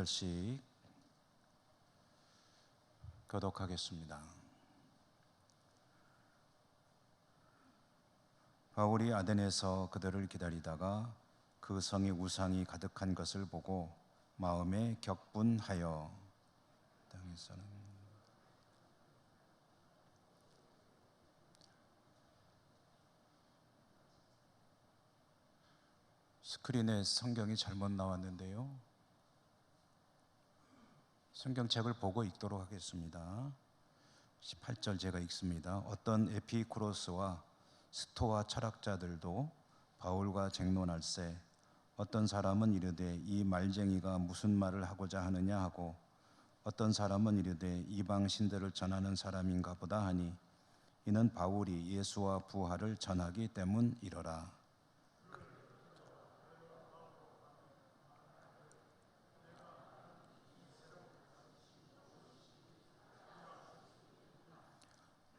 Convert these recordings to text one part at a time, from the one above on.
절씩 교독하겠습니다. 바울이 아덴에서 그들을 기다리다가 그 성에 우상이 가득한 것을 보고 마음에 격분하여 땅에서는 스크린에 성경이 잘못 나왔는데요. 성경책을 보고 읽도록 하겠습니다. 18절 제가 읽습니다. 어떤 에피쿠로스와 스토아 철학자들도 바울과 쟁론할세 어떤 사람은 이르되 이 말쟁이가 무슨 말을 하고자 하느냐 하고 어떤 사람은 이르되 이방 신들을 전하는 사람인가 보다 하니 이는 바울이 예수와 부활을 전하기 때문이러라.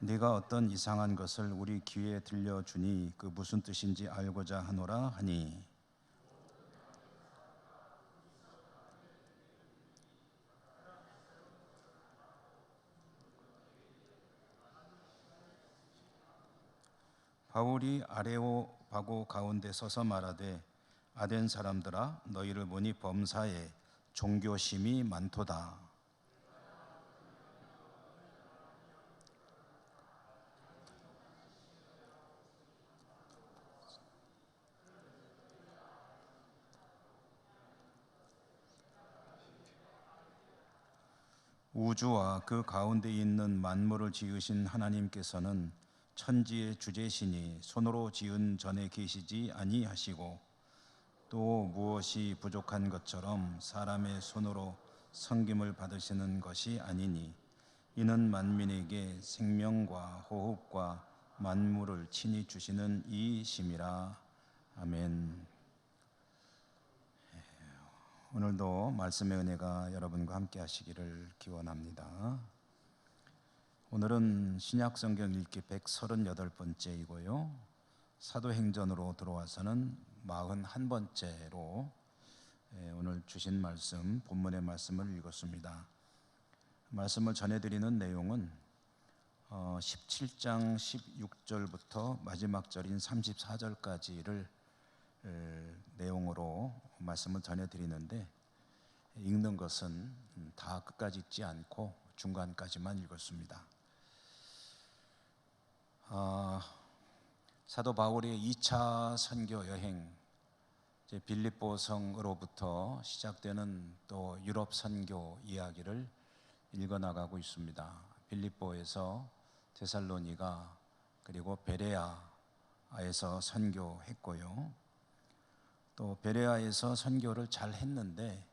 네가 어떤 이상한 것을 우리 귀에 들려주니 그 무슨 뜻인지 알고자 하노라 하니 바울이 아레오바고 가운데 서서 말하되 아덴 사람들아 너희를 보니 범사에 종교심이 많도다. 우주와 그 가운데 있는 만물을 지으신 하나님께서는 천지의 주제시니 손으로 지은 전에 계시지 아니하시고 또 무엇이 부족한 것처럼 사람의 손으로 섬김을 받으시는 것이 아니니 이는 만민에게 생명과 호흡과 만물을 친히 주시는 이심이라. 아멘. 오늘도 말씀의 은혜가 여러분과 함께 하시기를 기원합니다. 오늘은 신약성경 읽기 138번째이고요. 사도행전으로 들어와서는 41번째로 오늘 주신 말씀, 본문의 말씀을 읽었습니다. 말씀을 전해드리는 내용은 17장 16절부터 마지막 절인 34절까지를 내용으로 말씀을 전해드리는데 읽는 것은 다 끝까지 읽지 않고 중간까지만 읽었습니다. 사도 바울의 2차 선교 여행, 빌립보 성으로부터 시작되는 또 유럽 선교 이야기를 읽어나가고 있습니다. 빌립보에서 데살로니가 그리고 베레아에서 선교했고요. 또 베레아에서 선교를 잘 했는데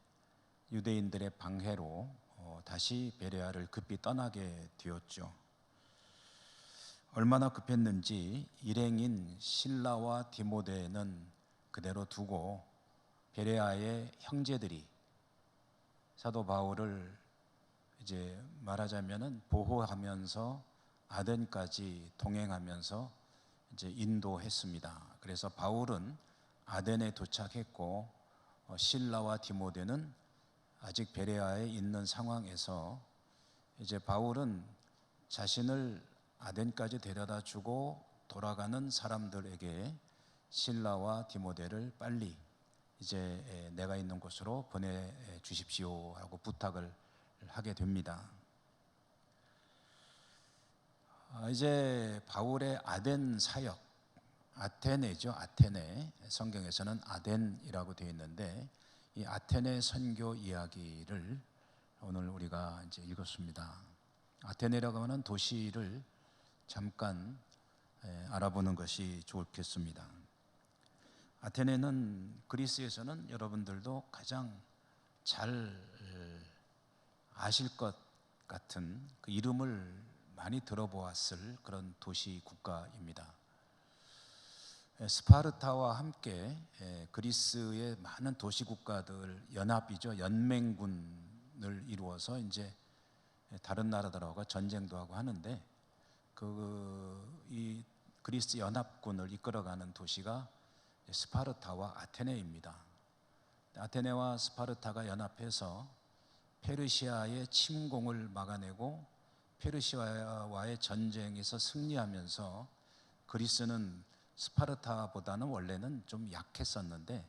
유대인들의 방해로 다시 베레아를 급히 떠나게 되었죠. 얼마나 급했는지 일행인 실라와 디모데는 그대로 두고 베레아의 형제들이 사도 바울을 이제 말하자면은 보호하면서 아덴까지 동행하면서 이제 인도했습니다. 그래서 바울은 아덴에 도착했고 실라와 디모데는 아직 베레아에 있는 상황에서 이제 바울은 자신을 아덴까지 데려다 주고 돌아가는 사람들에게 실라와 디모데를 빨리 이제 내가 있는 곳으로 보내 주십시오 하고 부탁을 하게 됩니다. 이제 바울의 아덴 사역, 아테네죠. 아테네, 성경에서는 아덴이라고 되어 있는데 이 아테네 선교 이야기를 오늘 우리가 이제 읽었습니다. 아테네라고 하는 도시를 잠깐 알아보는 것이 좋겠습니다. 아테네는 그리스에서는 여러분들도 가장 잘 아실 것 같은 그 이름을 많이 들어보았을 그런 도시 국가입니다. 스파르타와 함께 그리스의 많은 도시 국가들 연합이죠. 연맹군을 이루어서 이제 다른 나라들하고 전쟁도 하고 하는데 이 그리스 연합군을 이끌어가는 도시가 스파르타와 아테네입니다. 아테네와 스파르타가 연합해서 페르시아의 침공을 막아내고 페르시아와의 전쟁에서 승리하면서 그리스는 스파르타보다는 원래는 좀 약했었는데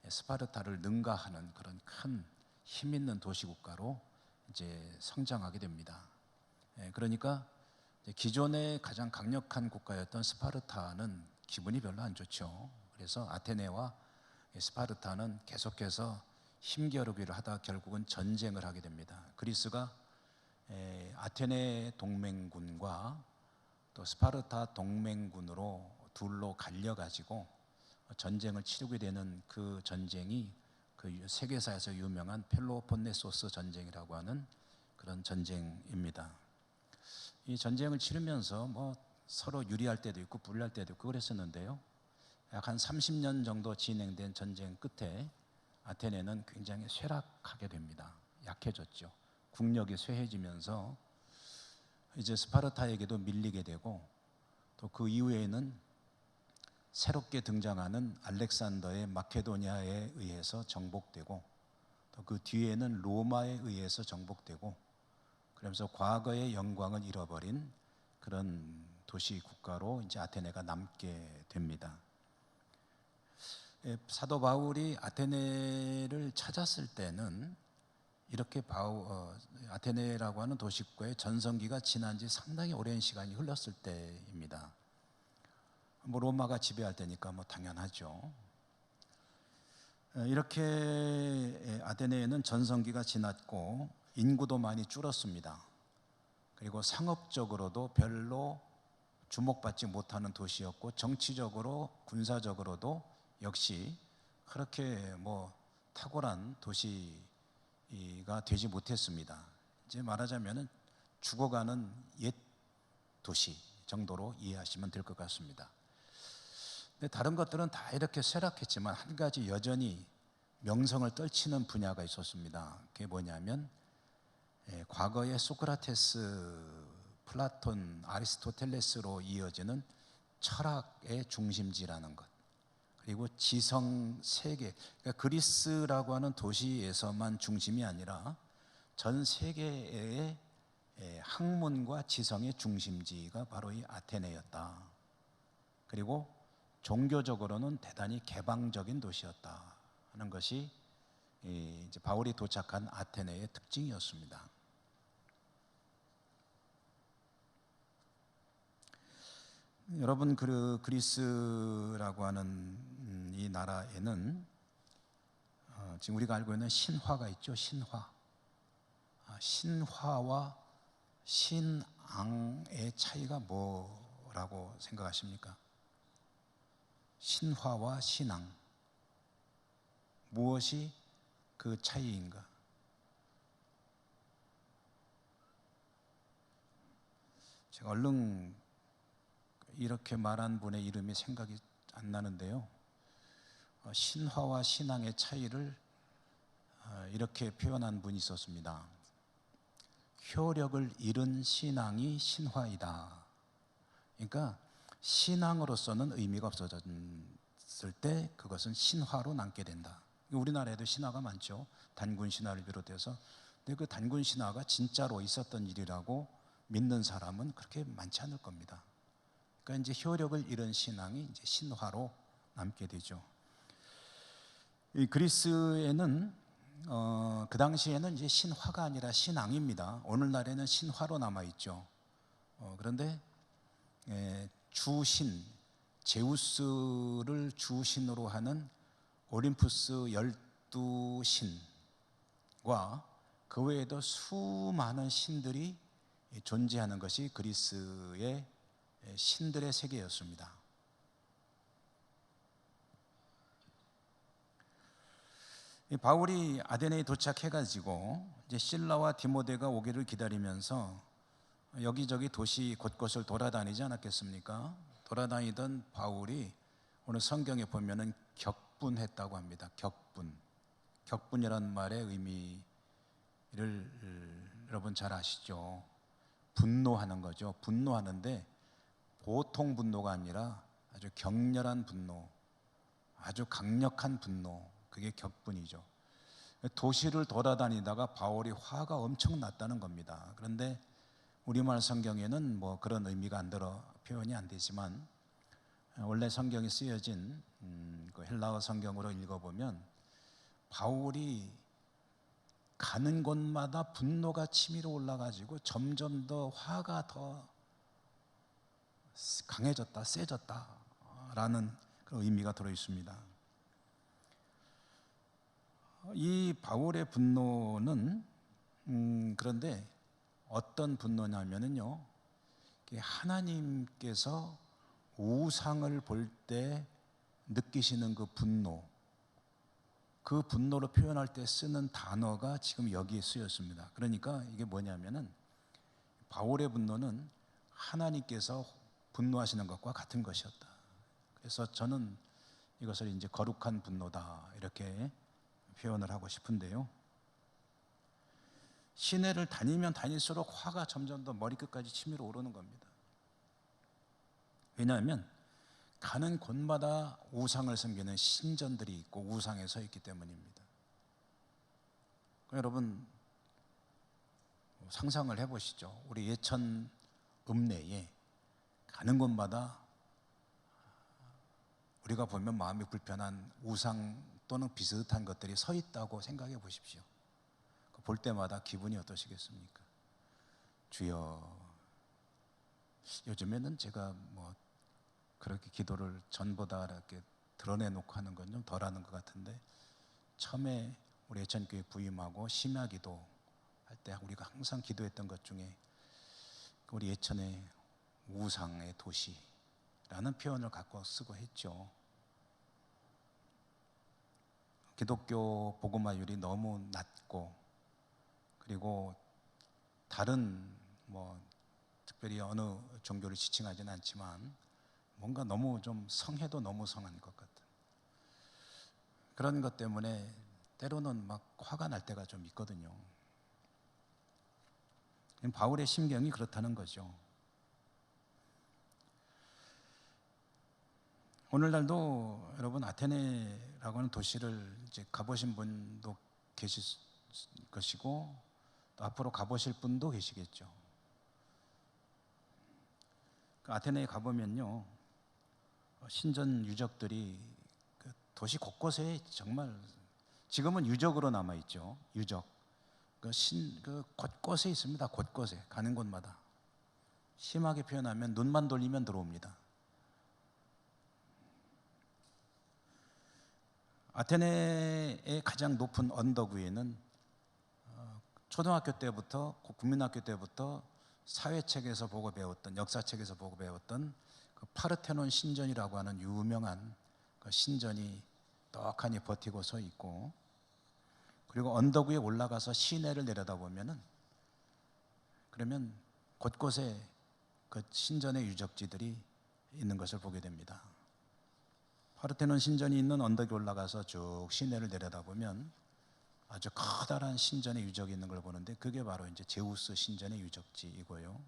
스파르타를 능가하는 그런 큰 힘 있는 도시국가로 이제 성장하게 됩니다. 그러니까 기존의 가장 강력한 국가였던 스파르타는 기분이 별로 안 좋죠. 그래서 아테네와 스파르타는 계속해서 힘겨루기를 하다 결국은 전쟁을 하게 됩니다. 그리스가 아테네 동맹군과 또 스파르타 동맹군으로 둘로 갈려가지고 전쟁을 치르게 되는 그 전쟁이 그 세계사에서 유명한 펠로폰네소스 전쟁이라고 하는 그런 전쟁입니다. 이 전쟁을 치르면서 뭐 서로 유리할 때도 있고 불리할 때도 있고 그랬었는데요. 약 한 30년 정도 진행된 전쟁 끝에 아테네는 굉장히 쇠락하게 됩니다. 약해졌죠. 국력이 쇠해지면서 이제 스파르타에게도 밀리게 되고 또 그 이후에는 새롭게 등장하는 알렉산더의 마케도니아에 의해서 정복되고 또 그 뒤에는 로마에 의해서 정복되고 그러면서 과거의 영광을 잃어버린 그런 도시 국가로 이제 아테네가 남게 됩니다. 사도 바울이 아테네를 찾았을 때는 이렇게 아테네라고 하는 도시국가의 전성기가 지난 지 상당히 오랜 시간이 흘렀을 때입니다. 뭐 로마가 지배할 때니까 뭐 당연하죠. 이렇게 아테네에는 전성기가 지났고 인구도 많이 줄었습니다. 그리고 상업적으로도 별로 주목받지 못하는 도시였고 정치적으로 군사적으로도 역시 그렇게 뭐 탁월한 도시가 되지 못했습니다. 이제 말하자면은 죽어가는 옛 도시 정도로 이해하시면 될 것 같습니다. 근데 다른 것들은 다 이렇게 쇠락했지만 한 가지 여전히 명성을 떨치는 분야가 있었습니다. 그게 뭐냐면 과거의 소크라테스, 플라톤, 아리스토텔레스로 이어지는 철학의 중심지라는 것, 그리고 지성 세계, 그러니까 그리스라고 하는 도시에서만 중심이 아니라 전 세계의 학문과 지성의 중심지가 바로 이 아테네였다. 그리고 종교적으로는 대단히 개방적인 도시였다 하는 것이 이제 바울이 도착한 아테네의 특징이었습니다. 여러분, 그리스라고 하는 이 나라에는 지금 우리가 알고 있는 신화가 있죠. 신화와 신앙의 차이가 뭐라고 생각하십니까? 신화와 신앙, 무엇이 그 차이인가? 제가 얼른 이렇게 말한 분의 이름이 생각이 안 나는데요. 신화와 신앙의 차이를 이렇게 표현한 분이 있었습니다. 효력을 잃은 신앙이 신화이다. 그러니까 신앙으로서는 의미가 없어졌을 때 그것은 신화로 남게 된다. 우리나라에도 신화가 많죠. 단군 신화를 비롯해서. 근데 그 단군 신화가 진짜로 있었던 일이라고 믿는 사람은 그렇게 많지 않을 겁니다. 그러니까 이제 효력을 잃은 신앙이 이제 신화로 남게 되죠. 이 그리스에는 그 당시에는 이제 신화가 아니라 신앙입니다. 오늘날에는 신화로 남아 있죠. 그런데 주신, 제우스를 주신으로 하는 올림푸스 12신과 그 외에도 수많은 신들이 존재하는 것이 그리스의 신들의 세계였습니다. 바울이 아테네에 도착해가지고 이제 실라와 디모데가 오기를 기다리면서 여기저기 도시 곳곳을 돌아다니지 않았겠습니까? 돌아다니던 바울이 오늘 성경에 보면은 격분했다고 합니다. 격분이라는 말의 의미를 여러분 잘 아시죠? 분노하는 거죠. 분노하는데 보통 분노가 아니라 아주 격렬한 분노, 아주 강력한 분노, 그게 격분이죠. 도시를 돌아다니다가 바울이 화가 엄청 났다는 겁니다. 그런데 우리말 성경에는 뭐 그런 의미가 안 들어 표현이 안 되지만, 원래 성경이 쓰여진 그 헬라어 성경으로 읽어보면 바울이 가는 곳마다 분노가 치밀어 올라가지고 점점 더 화가 더 강해졌다, 세졌다라는 그런 의미가 들어 있습니다. 이 바울의 분노는 그런데 어떤 분노냐면요, 하나님께서 우상을 볼 때 느끼시는 그 분노, 그 분노로 표현할 때 쓰는 단어가 지금 여기에 쓰였습니다. 그러니까 이게 뭐냐면은 바울의 분노는 하나님께서 분노하시는 것과 같은 것이었다. 그래서 저는 이것을 이제 거룩한 분노다 이렇게 표현을 하고 싶은데요. 시내를 다니면 다닐수록 화가 점점 더 머리끝까지 치밀어 오르는 겁니다. 왜냐하면 가는 곳마다 우상을 섬기는 신전들이 있고 우상에 서 있기 때문입니다. 여러분 상상을 해보시죠. 우리 예천 읍내에 가는 곳마다 우리가 보면 마음이 불편한 우상 또는 비슷한 것들이 서 있다고 생각해 보십시오. 볼 때마다 기분이 어떠시겠습니까? 주여, 요즘에는 제가 뭐 그렇게 기도를 전보다 이렇게 드러내놓고 하는 건 좀 덜하는 것 같은데, 처음에 우리 예천교회 부임하고 심야기도 할 때 우리가 항상 기도했던 것 중에 우리 예천의 우상의 도시라는 표현을 갖고 쓰고 했죠. 기독교 복음화율이 너무 낮고, 그리고 다른 뭐 특별히 어느 종교를 지칭하지는 않지만 뭔가 너무 좀 성해도 너무 성한 것 같은 그런 것 때문에 때로는 막 화가 날 때가 좀 있거든요. 바울의 심경이 그렇다는 거죠. 오늘날도 여러분 아테네라고 하는 도시를 이제 가보신 분도 계실 것이고 또 앞으로 가보실 분도 계시겠죠. 그 아테네에 가보면요, 신전 유적들이 그 도시 곳곳에 정말 지금은 유적으로 남아 있죠. 유적 그 곳곳에 있습니다. 곳곳에 가는 곳마다 심하게 표현하면 눈만 돌리면 들어옵니다. 아테네의 가장 높은 언덕 위에는 초등학교 때부터 국민학교 때부터 사회책에서 보고 배웠던, 역사책에서 보고 배웠던 그 파르테논 신전이라고 하는 유명한 그 신전이 떡하니 버티고 서 있고, 그리고 언덕 위에 올라가서 시내를 내려다보면은 그러면 곳곳에 그 신전의 유적지들이 있는 것을 보게 됩니다. 파르테논 신전이 있는 언덕에 올라가서 쭉 시내를 내려다보면 아주 커다란 신전의 유적이 있는 걸 보는데, 그게 바로 이제 제우스 신전의 유적지이고요.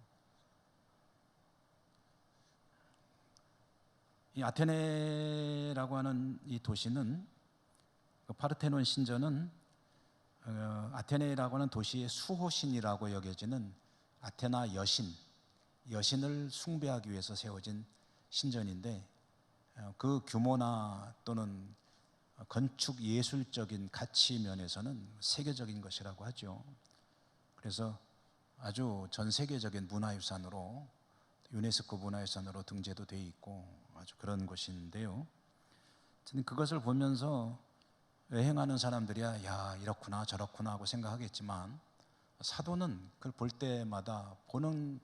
이 아테네라고 하는 이 도시는, 그 파르테논 신전은 아테네라고 하는 도시의 수호신이라고 여겨지는 아테나 여신을 숭배하기 위해서 세워진 신전인데, 그 규모나 또는 건축 예술적인 가치 면에서는 세계적인 것이라고 하죠. 그래서 아주 전 세계적인 문화유산으로, 유네스코 문화유산으로 등재도 되어 있고 아주 그런 곳인데요. 저는 그것을 보면서 여행하는 사람들이야 야 이렇구나 저렇구나 하고 생각하겠지만, 사도는 그걸 볼 때마다 보는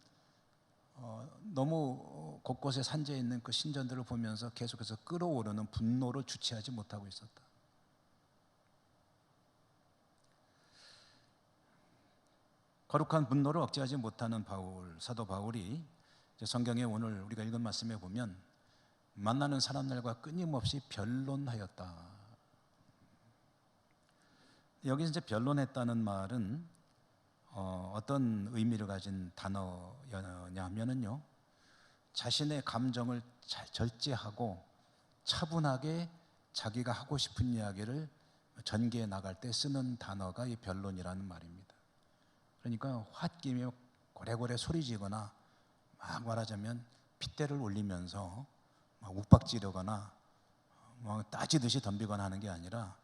너무 곳곳에 산재해 있는 그 신전들을 보면서 계속해서 끓어오르는 분노를 주체하지 못하고 있었다. 거룩한 분노를 억제하지 못하는 사도 바울이 성경에 오늘 우리가 읽은 말씀에 보면 만나는 사람들과 끊임없이 변론하였다. 여기서 이제 변론했다는 말은 어떤 의미를 가진 단어냐면은요, 자신의 감정을 잘 절제하고 차분하게 자기가 하고 싶은 이야기를 전개해 나갈 때 쓰는 단어가 이 변론이라는 말입니다. 그러니까 홧김에 고래고래 소리지거나 막 말하자면 핏대를 올리면서 막 욱박지르거나 막 따지듯이 덤비거나 하는 게 아니라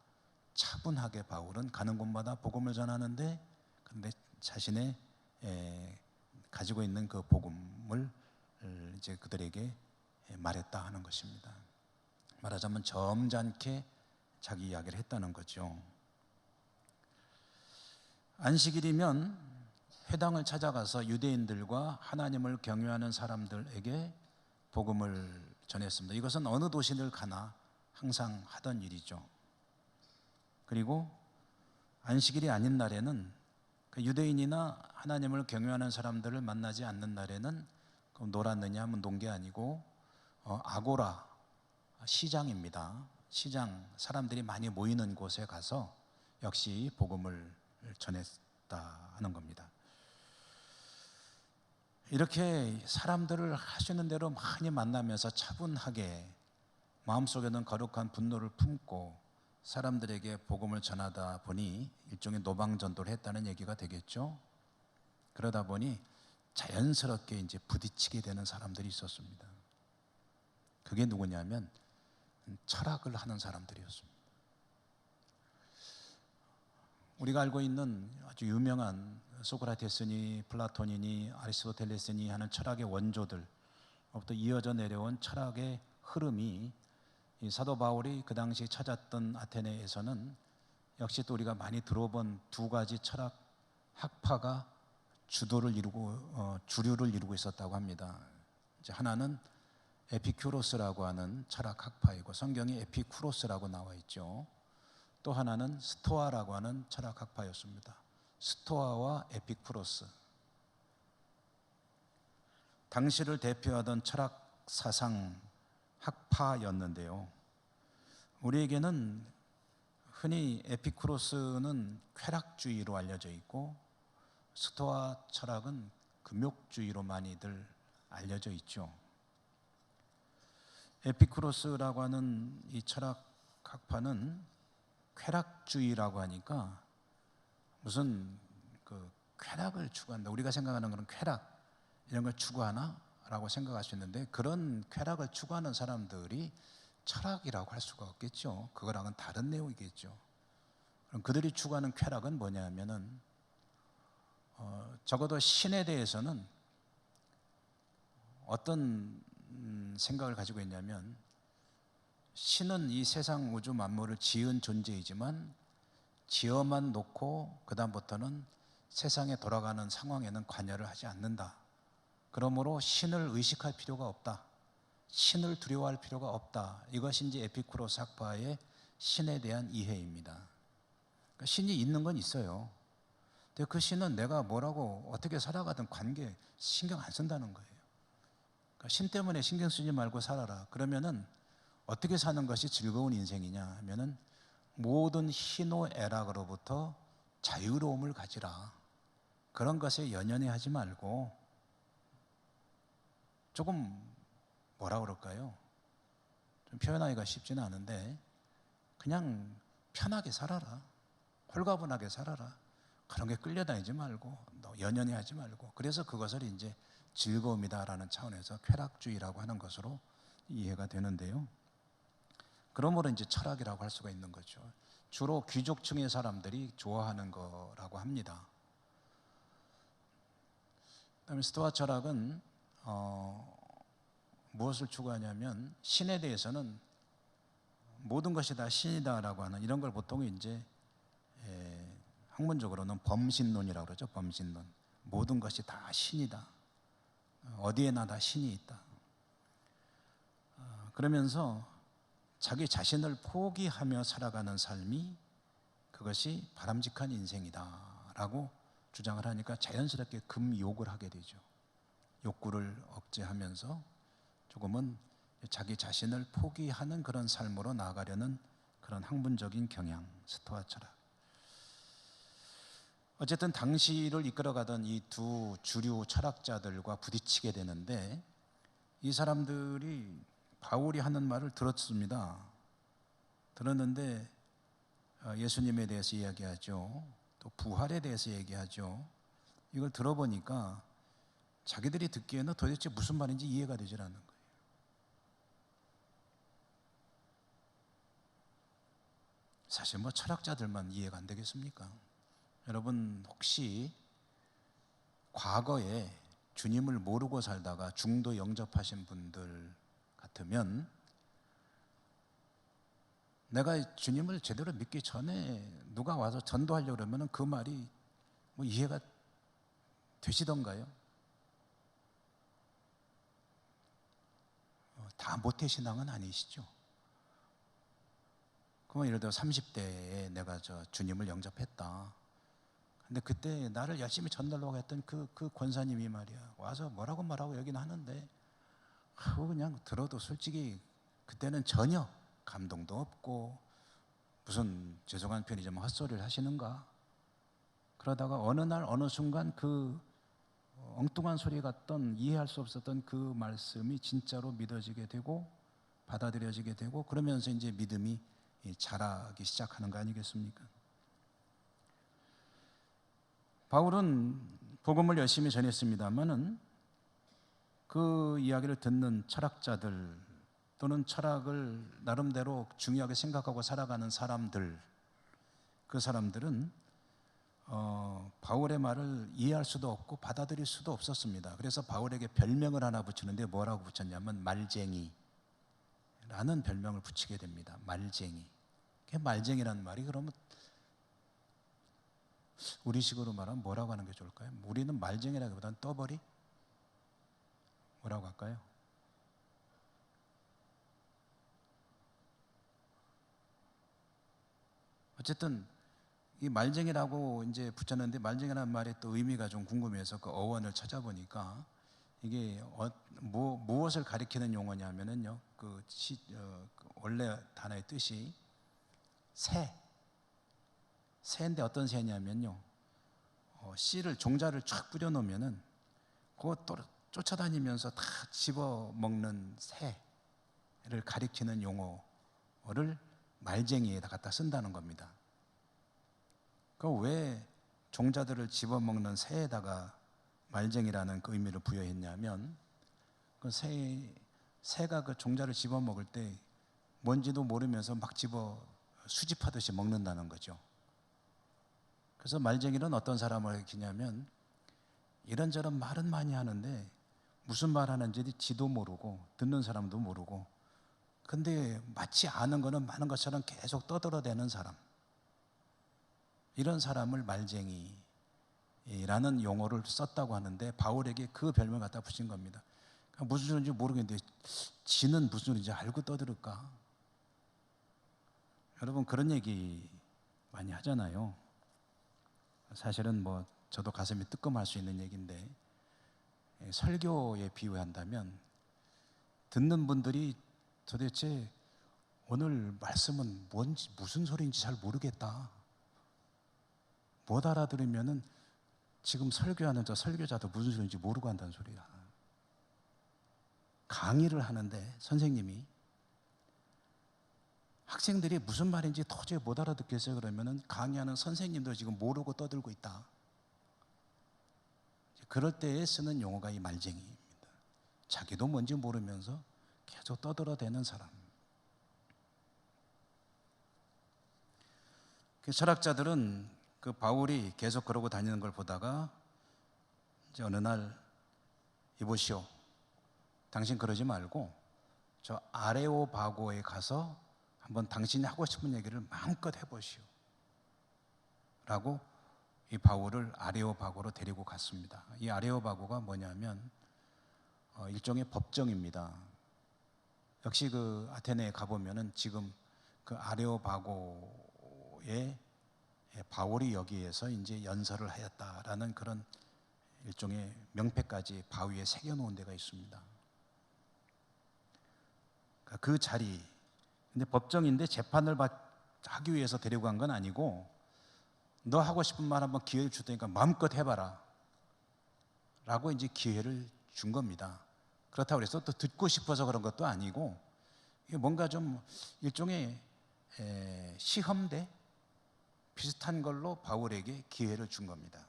차분하게 바울은 가는 곳마다 복음을 전하는데, 근데 자신의 가지고 있는 그 복음을 이제 그들에게 말했다 하는 것입니다. 말하자면 점잖게 자기 이야기를 했다는 거죠. 안식일이면 회당을 찾아가서 유대인들과 하나님을 경외하는 사람들에게 복음을 전했습니다. 이것은 어느 도시를 가나 항상 하던 일이죠. 그리고 안식일이 아닌 날에는 유대인이나 하나님을 경외하는 사람들을 만나지 않는 날에는 놀았느냐 하면 논 게 아니고 아고라, 시장입니다. 시장, 사람들이 많이 모이는 곳에 가서 역시 복음을 전했다 하는 겁니다. 이렇게 사람들을 하시는 대로 많이 만나면서 차분하게 마음속에는 거룩한 분노를 품고 사람들에게 복음을 전하다 보니 일종의 노방전도를 했다는 얘기가 되겠죠. 그러다 보니 자연스럽게 이제 부딪히게 되는 사람들이 있었습니다. 그게 누구냐면 철학을 하는 사람들이었습니다. 우리가 알고 있는 아주 유명한 소크라테스니 플라톤이니 아리스토텔레스니 하는 철학의 원조들로부터 이어져 내려온 철학의 흐름이 이 사도 바울이 그 당시 찾았던 아테네에서는 역시 또 우리가 많이 들어본 두 가지 철학 학파가 주류를 이루고 있었다고 합니다. 이제 하나는 에피큐로스라고 하는 철학 학파이고 성경에 에피쿠로스라고 나와 있죠. 또 하나는 스토아라고 하는 철학 학파였습니다. 스토아와 에피쿠로스, 당시를 대표하던 철학 사상 학파였는데요. 우리에게는 흔히 에피쿠로스는 쾌락주의로 알려져 있고 스토아 철학은 금욕주의로 많이들 알려져 있죠. 에피쿠로스라고 하는 이 철학 학파는 쾌락주의라고 하니까 무슨 그 쾌락을 추구한다, 우리가 생각하는 그런 쾌락 이런 걸 추구하나? 라고 생각할 수 있는데 그런 쾌락을 추구하는 사람들이 철학이라고 할 수가 없겠죠. 그거랑은 다른 내용이겠죠. 그럼 그들이 추구하는 쾌락은 뭐냐면은 적어도 신에 대해서는 어떤 생각을 가지고 있냐면 신은 이 세상 우주 만물을 지은 존재이지만 지어만 놓고 그 다음부터는 세상에 돌아가는 상황에는 관여를 하지 않는다. 그러므로 신을 의식할 필요가 없다. 신을 두려워할 필요가 없다. 이것이 이제 에피쿠로스 학파의 신에 대한 이해입니다. 그러니까 신이 있는 건 있어요. 근데 그 신은 내가 뭐라고 어떻게 살아가든 관계 신경 안 쓴다는 거예요. 그러니까 신 때문에 신경 쓰지 말고 살아라. 그러면은 어떻게 사는 것이 즐거운 인생이냐 하면은 모든 희노애락으로부터 자유로움을 가지라. 그런 것에 연연해 하지 말고 조금 뭐라 그럴까요? 좀 표현하기가 쉽지는 않은데 그냥 편하게 살아라. 홀가분하게 살아라. 그런 게 끌려다니지 말고 연연해 하지 말고, 그래서 그것을 이제 즐거움이다라는 차원에서 쾌락주의라고 하는 것으로 이해가 되는데요. 그러므로 이제 철학이라고 할 수가 있는 거죠. 주로 귀족층의 사람들이 좋아하는 거라고 합니다. 그다음에 스토아 철학은 무엇을 추구하냐면 신에 대해서는 모든 것이 다 신이다라고 하는 이런 걸 보통 이제 학문적으로는 범신론이라고 그러죠. 범신론. 모든 것이 다 신이다. 어디에나 다 신이 있다. 그러면서 자기 자신을 포기하며 살아가는 삶이 그것이 바람직한 인생이다라고 주장을 하니까 자연스럽게 금욕을 하게 되죠. 욕구를 억제하면서 조금은 자기 자신을 포기하는 그런 삶으로 나아가려는 그런 학문적인 경향, 스토아 철학. 어쨌든 당시를 이끌어가던 이 두 주류 철학자들과 부딪히게 되는데 이 사람들이 바울이 하는 말을 들었습니다. 들었는데 예수님에 대해서 이야기하죠. 또 부활에 대해서 얘기하죠. 이걸 들어보니까 자기들이 듣기에는 도대체 무슨 말인지 이해가 되질 않는 거예요. 사실 뭐 철학자들만 이해가 안 되겠습니까? 여러분 혹시 과거에 주님을 모르고 살다가 중도 영접하신 분들 같으면 내가 주님을 제대로 믿기 전에 누가 와서 전도하려고 그러면 그 말이 뭐 이해가 되시던가요? 다 모태신앙은 아니시죠? 그러면 예를 들어 30대에 내가 주님을 영접했다. 근데 그때 나를 열심히 전달하고 했던 그 권사님이 말이야 와서 뭐라고 여기는 하는데 그냥 들어도 솔직히 그때는 전혀 감동도 없고 무슨 죄송한 편이지만 헛소리를 하시는가. 그러다가 어느 날 어느 순간 그 엉뚱한 소리 같던 이해할 수 없었던 그 말씀이 진짜로 믿어지게 되고 받아들여지게 되고 그러면서 이제 믿음이 자라기 시작하는 거 아니겠습니까? 바울은 복음을 열심히 전했습니다마는 그 이야기를 듣는 철학자들 또는 철학을 나름대로 중요하게 생각하고 살아가는 사람들, 그 사람들은 바울의 말을 이해할 수도 없고 받아들일 수도 없었습니다. 그래서 바울에게 별명을 하나 붙이는데 뭐라고 붙였냐면 말쟁이라는 별명을 붙이게 됩니다. 말쟁이. 말쟁이라는 말이 그러면 우리식으로 말하면 뭐라고 하는 게 좋을까요? 우리는 말쟁이라기보다는 떠버리? 뭐라고 할까요? 어쨌든 이 말쟁이라고 이제 붙였는데 말쟁이라는 말의 또 의미가 좀 궁금해서 그 어원을 찾아보니까 이게 무엇을 가리키는 용어냐면은요. 원래 단어의 뜻이 새인데 어떤 새냐면요. 씨를 종자를 쫙 뿌려놓으면은 그거 쫓아다니면서 다 집어먹는 새를 가리키는 용어를 말쟁이에다 갖다 쓴다는 겁니다. 그 왜 종자들을 집어먹는 새에다가 말쟁이라는 그 의미를 부여했냐면 그 새가 그 종자를 집어먹을 때 뭔지도 모르면서 막 수집하듯이 먹는다는 거죠. 그래서 말쟁이는 어떤 사람을 가리키냐면 이런저런 말은 많이 하는데 무슨 말 하는지 지도 모르고 듣는 사람도 모르고 근데 마치 아는 거는 많은 것처럼 계속 떠들어대는 사람, 이런 사람을 말쟁이라는 용어를 썼다고 하는데 바울에게 그 별명을 갖다 붙인 겁니다. 그러니까 무슨 소리인지 모르겠는데 지는 무슨 소리인지 알고 떠들을까? 여러분 그런 얘기 많이 하잖아요. 사실은 뭐 저도 가슴이 뜨끔할 수 있는 얘기인데 설교에 비유한다면 듣는 분들이 도대체 오늘 말씀은 무슨 소리인지 잘 모르겠다. 못 알아들으면은 지금 설교하는 저 설교자도 무슨 소리인지 모르고 한다는 소리야. 강의를 하는데 선생님이 학생들이 무슨 말인지 도저히 못 알아듣겠어요. 그러면은 강의하는 선생님도 지금 모르고 떠들고 있다. 그럴 때에 쓰는 용어가 이 말쟁이입니다. 자기도 뭔지 모르면서 계속 떠들어대는 사람. 그 철학자들은 그 바울이 계속 그러고 다니는 걸 보다가 이제 어느 날 이보시오. 당신 그러지 말고 저 아레오바고에 가서 한번 당신이 하고 싶은 얘기를 마음껏 해보시오. 라고 이 바울을 아레오바고로 데리고 갔습니다. 이 아레오바고가 뭐냐면 일종의 법정입니다. 역시 그 아테네에 가보면은 지금 그 아레오바고에 바울이 여기에서 이제 연설을 하였다라는 그런 일종의 명패까지 바위에 새겨놓은 데가 있습니다. 그 자리, 근데 법정인데 재판을 하기 위해서 데리고 간 건 아니고 너 하고 싶은 말 한번 기회를 줄 테니까 마음껏 해봐라 라고 이제 기회를 준 겁니다. 그렇다고 해서 또 듣고 싶어서 그런 것도 아니고 이게 뭔가 좀 일종의 시험대, 비슷한 걸로 바울에게 기회를 준 겁니다.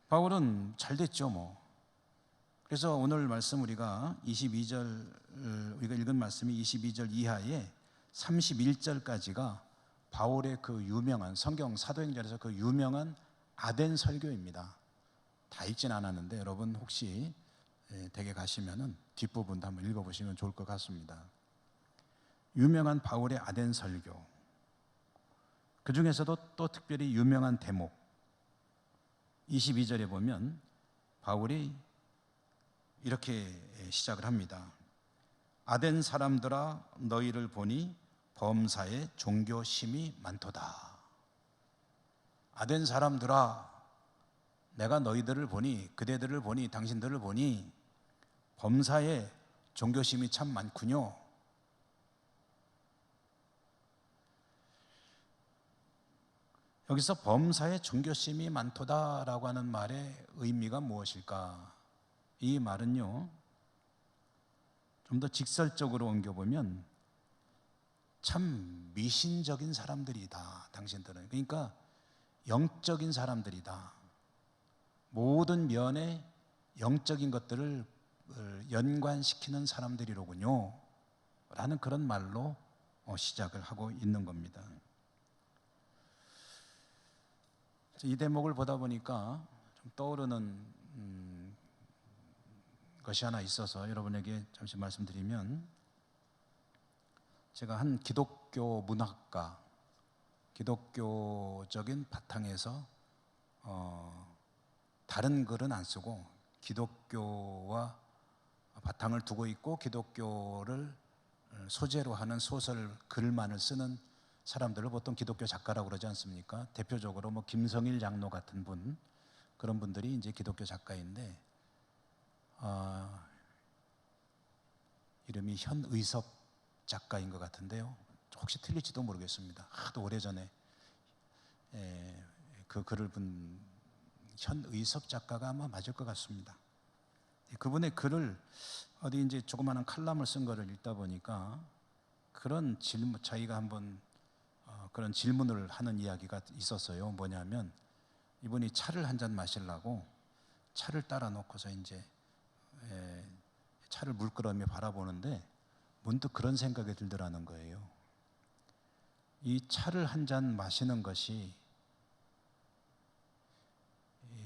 바울은 잘 됐죠 뭐. 그래서 오늘 말씀 우리가 22절, 우리가 읽은 말씀이 22절 이하에 31절까지가 바울의 그 유명한 성경 사도행전에서 그 유명한 아덴 설교입니다. 다 읽진 않았는데 여러분 혹시 댁에 가시면은 뒷부분도 한번 읽어보시면 좋을 것 같습니다. 유명한 바울의 아덴 설교, 그 중에서도 또 특별히 유명한 대목 22절에 보면 바울이 이렇게 시작을 합니다. 아덴 사람들아 너희를 보니 범사에 종교심이 많도다. 아덴 사람들아 내가 너희들을 보니, 그대들을 보니, 당신들을 보니 범사에 종교심이 참 많군요. 여기서 범사에 종교심이 많도다라고 하는 말의 의미가 무엇일까? 이 말은요, 좀 더 직설적으로 옮겨보면 참 미신적인 사람들이다, 당신들은. 그러니까 영적인 사람들이다. 모든 면에 영적인 것들을 연관시키는 사람들이로군요 라는 그런 말로 시작을 하고 있는 겁니다. 이 대목을 보다 보니까 좀 떠오르는 것이 하나 있어서 여러분에게 잠시 말씀드리면, 제가 한 기독교 문학가, 기독교적인 바탕에서 다른 글은 안 쓰고 기독교와 바탕을 두고 있고 기독교를 소재로 하는 소설 글만을 쓰는 사람들을 보통 기독교 작가라고 그러지 않습니까? 대표적으로 뭐 김성일 장로 같은 분, 그런 분들이 이제 기독교 작가인데 이름이 현의섭 작가인 것 같은데요. 혹시 틀릴지도 모르겠습니다. 하도 오래전에 그 글을 본 현의섭 작가가 아마 맞을 것 같습니다. 그분의 글을 어디 이제 조그마한 칼럼을 쓴 거를 읽다 보니까 그런 질문, 자기가 한번 그런 질문을 하는 이야기가 있었어요. 뭐냐면 이분이 차를 한 잔 마시려고 차를 따라 놓고서 이제 차를 물끄러미 바라보는데 문득 그런 생각이 들더라는 거예요. 이 차를 한 잔 마시는 것이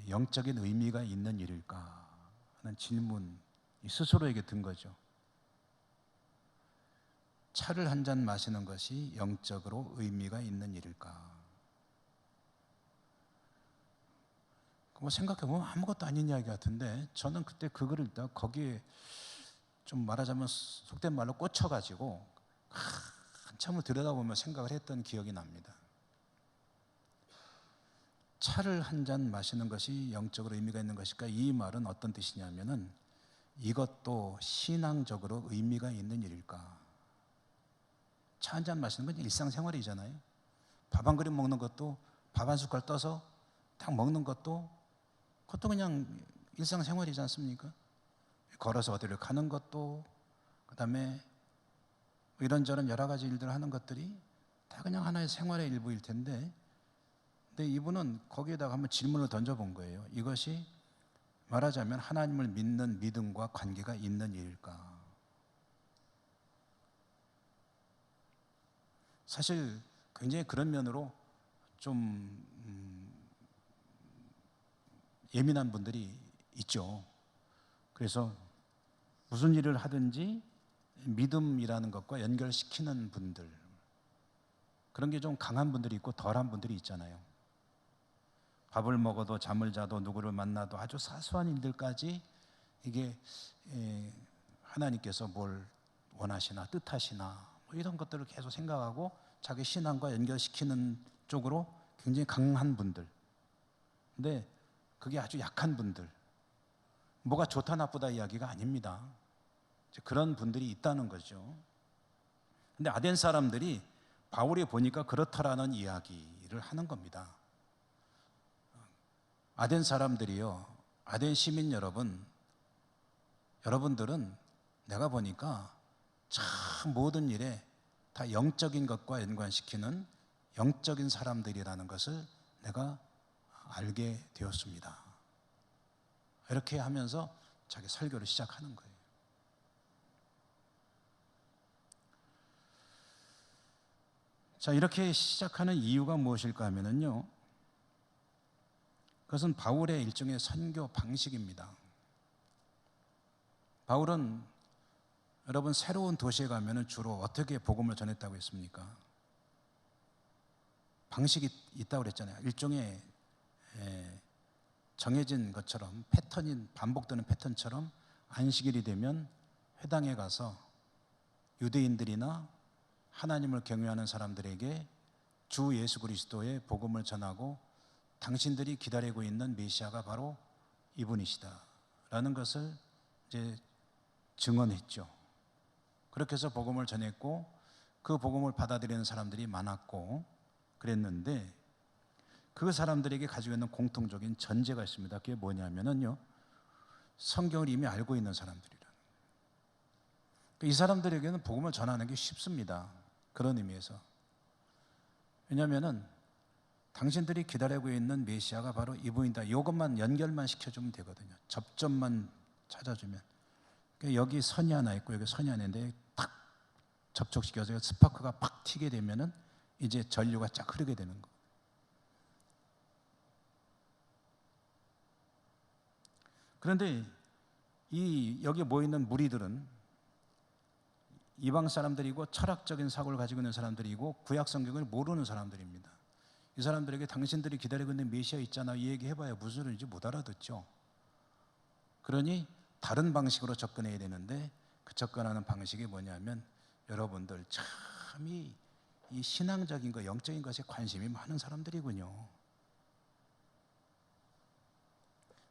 영적인 의미가 있는 일일까 하는 질문이 스스로에게 든 거죠. 차를 한 잔 마시는 것이 영적으로 의미가 있는 일일까? 뭐 생각해보면 아무것도 아닌 이야기 같은데, 저는 그때 그 글을 읽다가 거기에 좀 말하자면 속된 말로 꽂혀가지고 한참을 들여다보며 생각을 했던 기억이 납니다. 차를 한 잔 마시는 것이 영적으로 의미가 있는 것일까? 이 말은 어떤 뜻이냐면은 이것도 신앙적으로 의미가 있는 일일까? 차 한 잔 마시는 건 일상생활이잖아요. 밥 한 그릇 먹는 것도, 밥 한 숟갈 떠서 딱 먹는 것도, 그것도 그냥 일상생활이지 않습니까? 걸어서 어디를 가는 것도, 그 다음에 이런저런 여러 가지 일들을 하는 것들이 다 그냥 하나의 생활의 일부일 텐데, 근데 이분은 거기에다가 한번 질문을 던져본 거예요. 이것이 말하자면 하나님을 믿는 믿음과 관계가 있는 일일까? 사실 굉장히 그런 면으로 좀 예민한 분들이 있죠. 그래서 무슨 일을 하든지 믿음이라는 것과 연결시키는 분들, 그런 게 좀 강한 분들이 있고 덜한 분들이 있잖아요. 밥을 먹어도 잠을 자도 누구를 만나도 아주 사소한 일들까지 이게 하나님께서 뭘 원하시나 뜻하시나 뭐 이런 것들을 계속 생각하고 자기 신앙과 연결시키는 쪽으로 굉장히 강한 분들, 근데 그게 아주 약한 분들, 뭐가 좋다 나쁘다 이야기가 아닙니다. 그런 분들이 있다는 거죠. 근데 아덴 사람들이 바울이 보니까 그렇다라는 이야기를 하는 겁니다. 아덴 사람들이요, 아덴 시민 여러분, 여러분들은 내가 보니까 참 모든 일에 다 영적인 것과 연관시키는 영적인 사람들이라는 것을 내가 알게 되었습니다. 이렇게 하면서 자기 설교를 시작하는 거예요. 자, 이렇게 시작하는 이유가 무엇일까 하면요, 그것은 바울의 일종의 선교 방식입니다. 바울은 여러분 새로운 도시에 가면 주로 어떻게 복음을 전했다고 했습니까? 방식이 있다고 그랬잖아요. 일종의 정해진 것처럼 패턴인 반복되는 패턴처럼 안식일이 되면 회당에 가서 유대인들이나 하나님을 경외하는 사람들에게 주 예수 그리스도의 복음을 전하고 당신들이 기다리고 있는 메시아가 바로 이분이시다라는 것을 이제 증언했죠. 그렇게 해서 복음을 전했고 그 복음을 받아들이는 사람들이 많았고 그랬는데 그 사람들에게 가지고 있는 공통적인 전제가 있습니다. 그게 뭐냐면요, 성경을 이미 알고 있는 사람들이라. 이 사람들에게는 복음을 전하는 게 쉽습니다. 그런 의미에서. 왜냐하면 당신들이 기다리고 있는 메시아가 바로 이분이다. 이것만 연결만 시켜주면 되거든요. 접점만 찾아주면. 여기 선이 하나 있고 여기 선이 하나 있는데 탁 접촉시켜서 스파크가 팍 튀게 되면은 이제 전류가 쫙 흐르게 되는 거예요. 그런데 여기 모이는 무리들은 이방 사람들이고 철학적인 사고를 가지고 있는 사람들이고 구약 성경을 모르는 사람들입니다. 이 사람들에게 당신들이 기다리고 있는 메시아 있잖아, 이 얘기 해봐야 무슨 소리인지 못 알아듣죠. 그러니 다른 방식으로 접근해야 되는데 그 접근하는 방식이 뭐냐면 여러분들 참 이 신앙적인 것, 영적인 것에 관심이 많은 사람들이군요.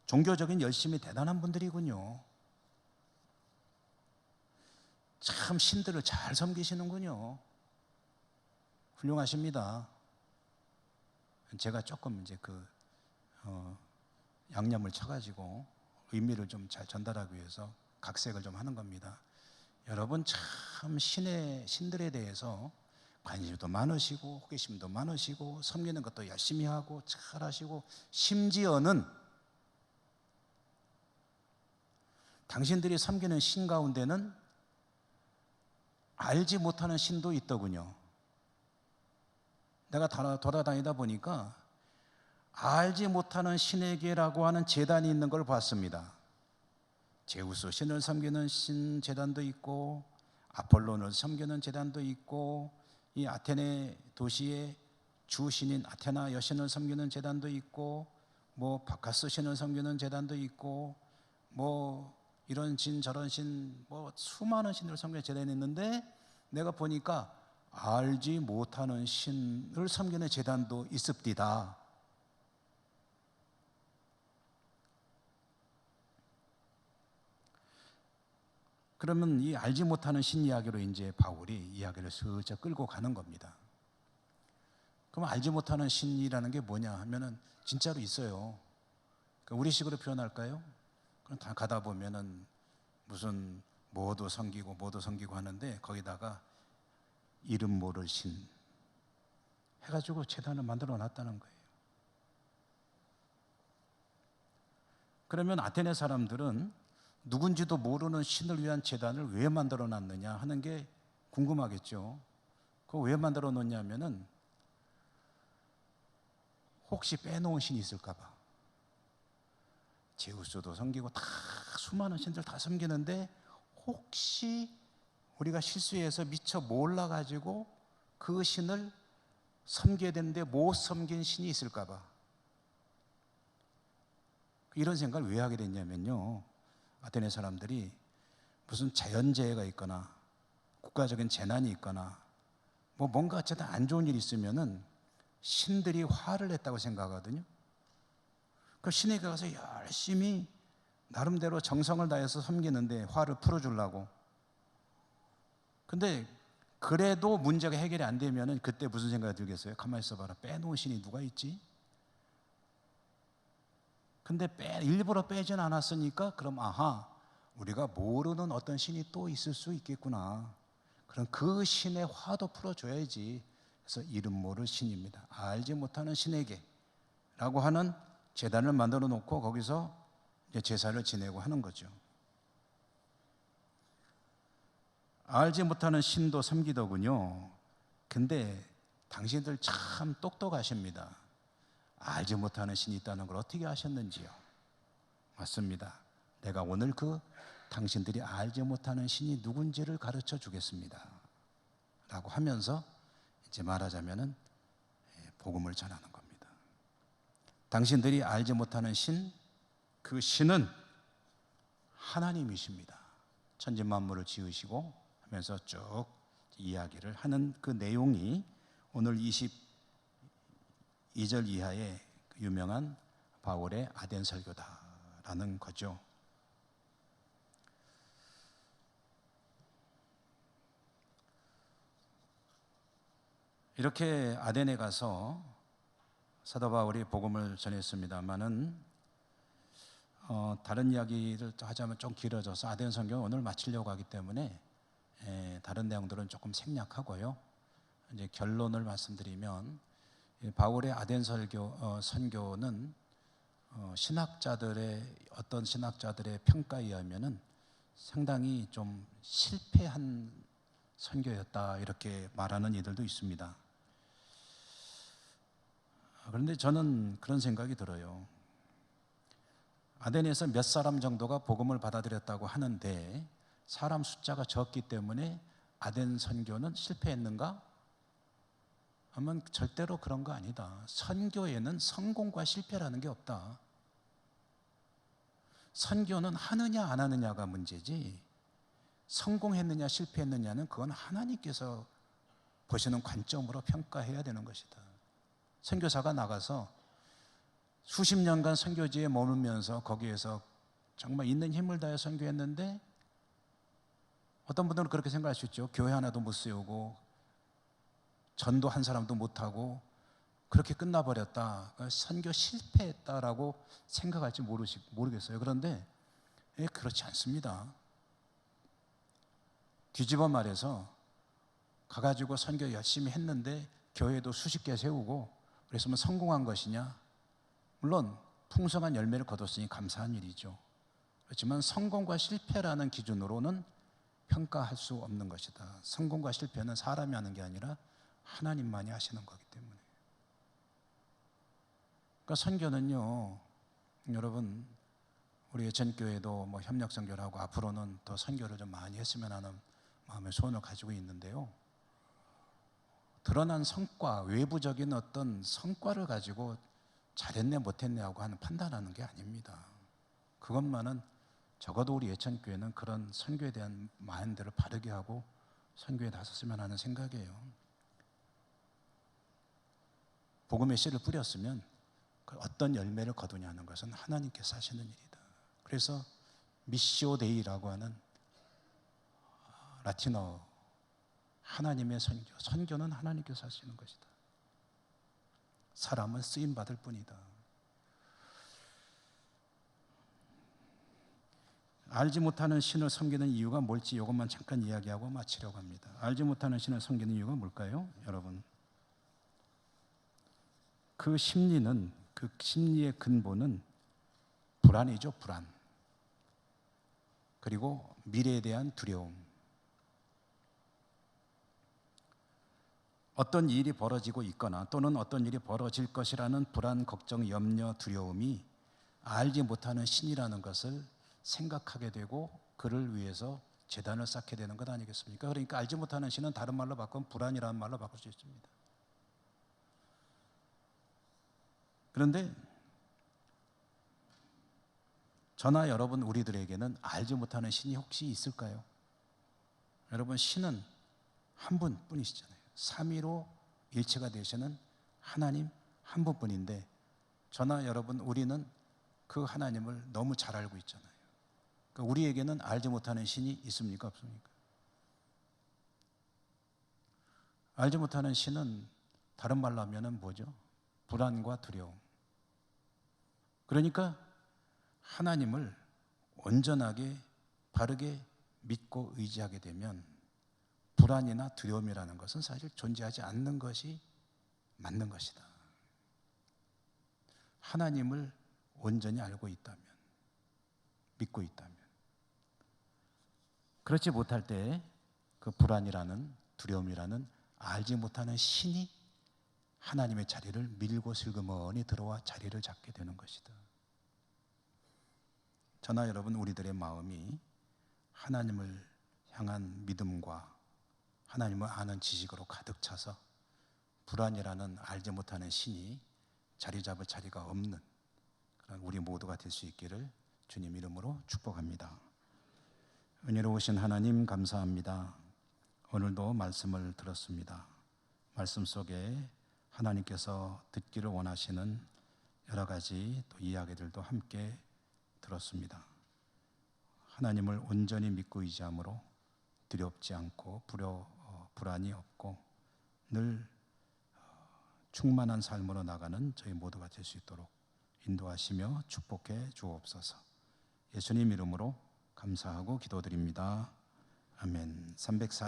종교적인 열심이 대단한 분들이군요. 참 신들을 잘 섬기시는군요. 훌륭하십니다. 제가 조금 이제 양념을 쳐가지고 의미를 좀 잘 전달하기 위해서 각색을 좀 하는 겁니다. 여러분 참 신들에 대해서 관심도 많으시고 호기심도 많으시고 섬기는 것도 열심히 하고 잘하시고 심지어는 당신들이 섬기는 신 가운데는 알지 못하는 신도 있더군요. 내가 돌아다니다 보니까 알지 못하는 신에게라고 하는 제단이 있는 걸 봤습니다. 제우스 신을 섬기는 신 제단도 있고 아폴론을 섬기는 제단도 있고 이 아테네 도시의 주신인 아테나 여신을 섬기는 제단도 있고 뭐 바카스 신을 섬기는 제단도 있고 뭐 이런 신 저런 신 뭐 수많은 신을 섬기는 제단이 있는데 내가 보니까 알지 못하는 신을 섬기는 제단도 있습디다. 그러면 이 알지 못하는 신 이야기로 이제 바울이 이야기를 슬쩍 끌고 가는 겁니다. 그럼 알지 못하는 신이라는 게 뭐냐 하면은 진짜로 있어요. 우리식으로 표현할까요? 그럼 다 가다 보면은 무슨 뭐도 섬기고 하는데 거기다가 이름 모를 신 해가지고 제단을 만들어 놨다는 거예요. 그러면 아테네 사람들은 누군지도 모르는 신을 위한 제단을 왜 만들어 놨느냐 하는 게 궁금하겠죠. 그거 왜 만들어 놓냐면은 혹시 빼놓은 신이 있을까 봐. 제우스도 섬기고 다 수많은 신들 다 섬기는데 혹시 우리가 실수해서 미처 몰라가지고 그 신을 섬겨야 되는데 못 섬긴 신이 있을까 봐. 이런 생각을 왜 하게 됐냐면요, 아테네 사람들이 무슨 자연재해가 있거나 국가적인 재난이 있거나 뭐 뭔가 어쨌든 안 좋은 일이 있으면은 신들이 화를 냈다고 생각하거든요. 그 신에게 가서 열심히 나름대로 정성을 다해서 섬기는데 화를 풀어주려고. 근데 그래도 문제가 해결이 안 되면은 그때 무슨 생각이 들겠어요? 가만히 있어봐라, 빼놓은 신이 누가 있지? 근데 일부러 빼진 않았으니까 그럼 아하, 우리가 모르는 어떤 신이 또 있을 수 있겠구나. 그럼 그 신의 화도 풀어줘야지. 그래서 이름 모를 신입니다. 알지 못하는 신에게 라고 하는 제단을 만들어 놓고 거기서 이제 제사를 지내고 하는 거죠. 알지 못하는 신도 섬기더군요. 근데 당신들 참 똑똑하십니다. 알지 못하는 신이 있다는 걸 어떻게 아셨는지요? 맞습니다. 내가 오늘 그 당신들이 알지 못하는 신이 누군지를 가르쳐 주겠습니다 라고 하면서 이제 말하자면은 복음을 전하는 겁니다. 당신들이 알지 못하는 신, 그 신은 하나님이십니다. 천지 만물을 지으시고 하면서 쭉 이야기를 하는 그 내용이 오늘 22절 이하의 유명한 바울의 아덴 설교다라는 거죠. 이렇게 아덴에 가서 사도 바울이 복음을 전했습니다마는 다른 이야기를 하자면 좀 길어져서 아덴 선교 오늘 마치려고 하기 때문에 다른 내용들은 조금 생략하고요. 이제 결론을 말씀드리면 바울의 아덴 선교는 어떤 신학자들의 평가에 의하면은 상당히 좀 실패한 선교였다 이렇게 말하는 이들도 있습니다. 그런데 저는 그런 생각이 들어요. 아덴에서 몇 사람 정도가 복음을 받아들였다고 하는데 사람 숫자가 적기 때문에 아덴 선교는 실패했는가? 하면 절대로 그런 거 아니다. 선교에는 성공과 실패라는 게 없다. 선교는 하느냐 안 하느냐가 문제지 성공했느냐 실패했느냐는 그건 하나님께서 보시는 관점으로 평가해야 되는 것이다. 선교사가 나가서 수십 년간 선교지에 머물면서 거기에서 정말 있는 힘을 다해 선교했는데 어떤 분들은 그렇게 생각할 수 있죠. 교회 하나도 못 세우고 전도 한 사람도 못하고 그렇게 끝나버렸다. 선교 실패했다라고 생각할지 모르겠어요. 그런데 그렇지 않습니다. 뒤집어 말해서 가가지고 선교 열심히 했는데 교회도 수십 개 세우고 그랬으면 성공한 것이냐? 물론 풍성한 열매를 거뒀으니 감사한 일이죠. 그렇지만 성공과 실패라는 기준으로는 평가할 수 없는 것이다. 성공과 실패는 사람이 하는 게 아니라 하나님만이 하시는 거기 때문에. 그러니까 선교는요, 여러분 우리 예천교회도 뭐 협력 선교를 하고 앞으로는 더 선교를 좀 많이 했으면 하는 마음의 소원을 가지고 있는데요. 드러난 성과, 외부적인 어떤 성과를 가지고 잘했네 못했네 하고 하는 판단하는 게 아닙니다. 그것만은 적어도 우리 예천교회는 그런 선교에 대한 마인드를 바르게 하고 선교에 나섰으면 하는 생각이에요. 복음의 씨를 뿌렸으면 어떤 열매를 거두냐는 것은 하나님께서 하시는 일이다. 그래서 미시오 데이라고 하는 라틴어 하나님의 선교는 하나님께서 하시는 것이다. 사람은 쓰임 받을 뿐이다. 알지 못하는 신을 섬기는 이유가 뭘지 이것만 잠깐 이야기하고 마치려고 합니다. 알지 못하는 신을 섬기는 이유가 뭘까요? 여러분, 그 심리의 근본은 불안이죠. 불안. 그리고 미래에 대한 두려움. 어떤 일이 벌어지고 있거나 또는 어떤 일이 벌어질 것이라는 불안, 걱정, 염려, 두려움이 알지 못하는 신이라는 것을 생각하게 되고 그를 위해서 제단을 쌓게 되는 것 아니겠습니까? 그러니까 알지 못하는 신은 다른 말로 바꾸면 불안이라는 말로 바꿀 수 있습니다. 그런데 저나 여러분 우리들에게는 알지 못하는 신이 혹시 있을까요? 여러분, 신은 한 분뿐이시잖아요. 삼위로 일체가 되시는 하나님 한 분뿐인데 저나 여러분 우리는 그 하나님을 너무 잘 알고 있잖아요. 그러니까 우리에게는 알지 못하는 신이 있습니까? 없습니까? 알지 못하는 신은 다른 말로 하면 뭐죠? 불안과 두려움. 그러니까 하나님을 온전하게 바르게 믿고 의지하게 되면 불안이나 두려움이라는 것은 사실 존재하지 않는 것이 맞는 것이다. 하나님을 온전히 알고 있다면, 믿고 있다면, 그렇지 못할 때 그 불안이라는, 두려움이라는 알지 못하는 신이 하나님의 자리를 밀고 슬그머니 들어와 자리를 잡게 되는 것이다. 저나 여러분, 우리들의 마음이 하나님을 향한 믿음과 하나님을 아는 지식으로 가득 차서 불안이라는 알지 못하는 신이 자리 잡을 자리가 없는 그런 우리 모두가 될 수 있기를 주님 이름으로 축복합니다. 은혜로우신 하나님 감사합니다. 오늘도 말씀을 들었습니다. 말씀 속에 하나님께서 듣기를 원하시는 여러 가지 또 이야기들도 함께 들었습니다. 하나님을 온전히 믿고 의지함으로 두렵지 않고 불안이 없고 늘 충만한 삶으로 나가는 저희 모두가 될 수 있도록 인도하시며 축복해 주옵소서. 예수님 이름으로 감사하고 기도드립니다. 아멘.